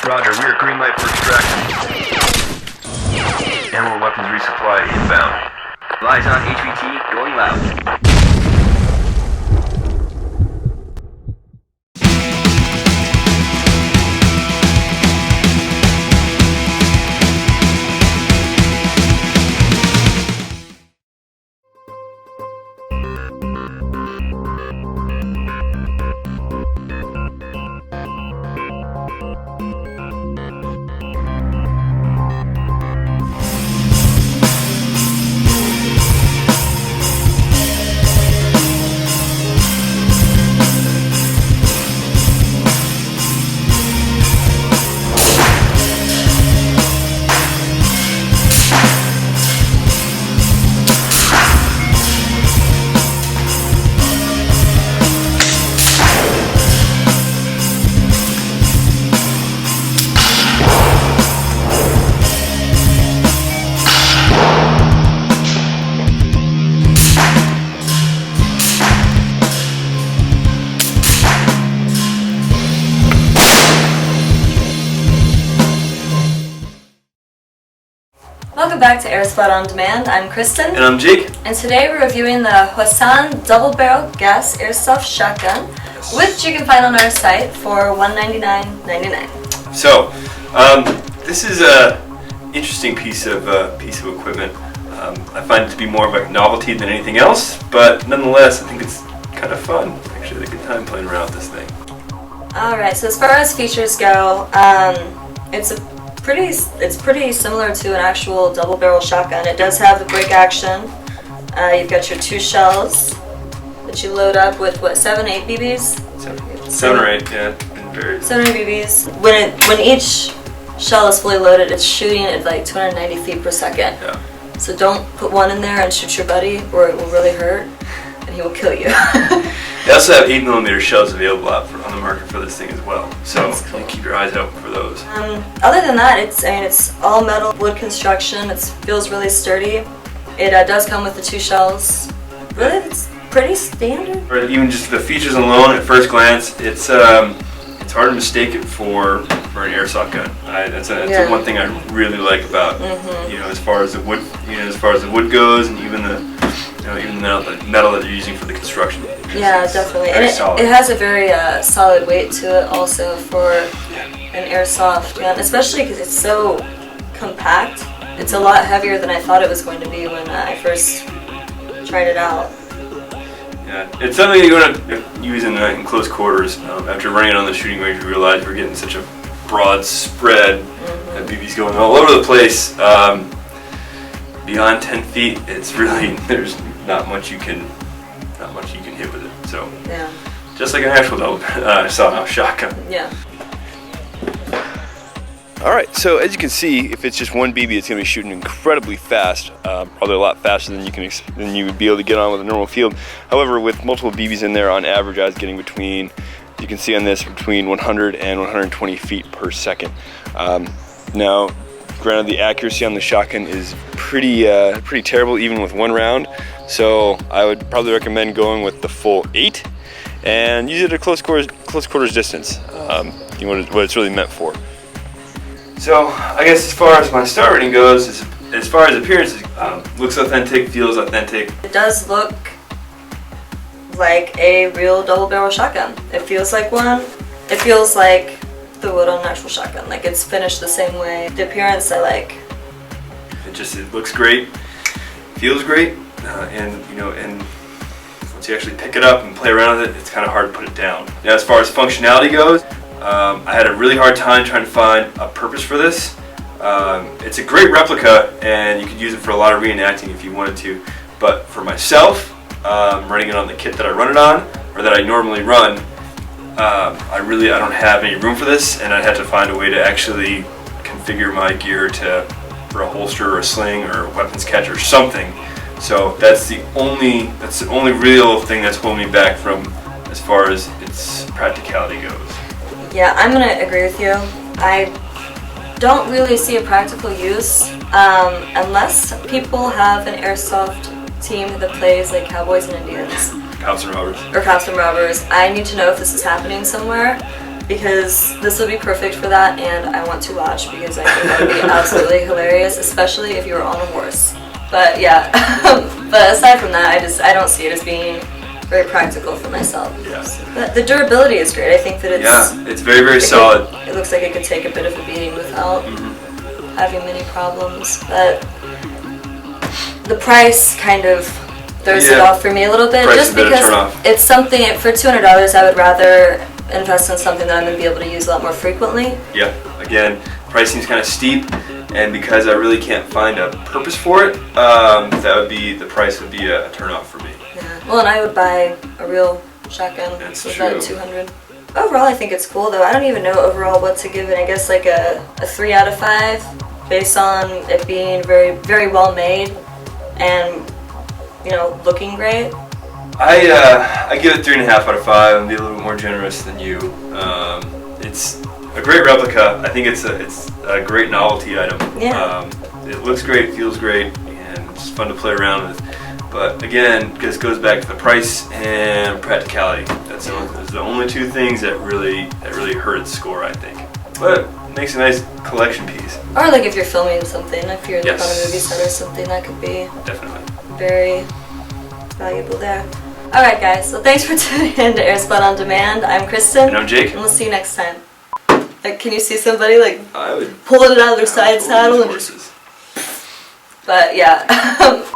Roger, we are green light for extraction. Animal weapons resupply inbound. Lies on HVT, going loud. Welcome back to Airsplat On Demand. I'm Kristen. And I'm Jake. And today we're reviewing the Hwasan double barrel gas airsoft shotgun, which you can find on our site for $199.99. So, this is a interesting piece of equipment. I find it to be more of a novelty than anything else, but nonetheless, I think it's kind of fun. Actually, I had a good time playing around with this thing. Alright, so as far as features go, it's pretty similar to an actual double barrel shotgun. It does have the break action. You've got your 2 shells that you load up with, what, 7, 8 BBs? 7 or 8, yeah. 7 or 8 BBs. When each shell is fully loaded, it's shooting at like 290 feet per second. Yeah. So don't put one in there and shoot your buddy, or it will really hurt, and he will kill you. They also have 8mm shells available out on the market for this thing as well. So Cool. keep your eyes out for those. Other than that, it's all metal wood construction. It feels really sturdy. It does come with the 2 shells. Really, it's pretty standard. Or even just the features alone, at first glance, it's hard to mistake it for an airsoft gun. That's the one thing I really like about as far as the wood goes, and even the metal that you're using for the construction. Yeah, definitely. And it has a very solid weight to it also for an airsoft gun, especially because it's so compact. It's a lot heavier than I thought it was going to be when I first tried it out. Yeah, it's something you want to use in close quarters. After running it on the shooting range, we realized we're getting such a broad spread that BB's going all over the place. Beyond 10 feet, it's really there's not much you can hit with it. So yeah, just like an actual shotgun. Yeah. Alright, so as you can see, if it's just one BB, it's going to be shooting incredibly fast, probably a lot faster than you would be able to get on with a normal field. However, with multiple BBs in there, on average, I was getting between 100 and 120 feet per second. Now, granted, the accuracy on the shotgun is pretty terrible, even with 1 round. So I would probably recommend going with the full 8 and use it at close quarters distance. What it's really meant for. So I guess as far as my star rating goes, as far as appearances, looks authentic, feels authentic. It does look like a real double barrel shotgun. It feels like one. It feels like the wood on an actual shotgun. Like it's finished the same way. The appearance I like. It looks great, feels great, and once you actually pick it up and play around with it, it's kind of hard to put it down. Now, as far as functionality goes, I had a really hard time trying to find a purpose for this. It's a great replica, and you could use it for a lot of reenacting if you wanted to. But for myself, running it on the kit that I run it on, or that I normally run, I don't have any room for this, and I'd have to find a way to actually configure my gear for a holster or a sling or a weapons catch or something. So that's the only real thing that's holding me back from as far as its practicality goes. Yeah, I'm gonna agree with you. I don't really see a practical use unless people have an airsoft team that plays like Cowboys and Indians. Cops and robbers. Or Cops and Robbers. I need to know if this is happening somewhere. because this would be perfect for that, and I want to watch because I think that would be absolutely hilarious, especially if you were on a horse. But yeah, but aside from that, I don't see it as being very practical for myself. Yeah. But the durability is great. I think that it's very, very solid. It looks like it could take a bit of a beating without having many problems. But the price kind of throws it off for me a little bit, just because it's something for $200. I would rather invest in something that I'm going to be able to use a lot more frequently. Yeah. Again, price seems kind of steep, and because I really can't find a purpose for it, the price would be a turnoff for me. Yeah. Well, and I would buy a real shotgun. That's for true. about $200. Overall, I think it's cool though. I don't even know overall what to give it. I guess like a 3 out of 5, based on it being very, very well made and looking great. I give it 3.5 out of 5 and be a little bit more generous than you. It's a great replica. I think it's a great novelty item. Yeah. It looks great, feels great, and it's fun to play around with. But again, this goes back to the price and practicality. Those are the only two things that really hurt its score, I think. But it makes a nice collection piece. Or like if you're filming something, if you're like on a Yes. movie set or something, that could be Definitely. very valuable there. Alright guys, so thanks for tuning in to AirSplat On Demand. I'm Kristen. And I'm Jake. And we'll see you next time. Like, can you see somebody like I would pulling it out of their side saddle? horses. But yeah.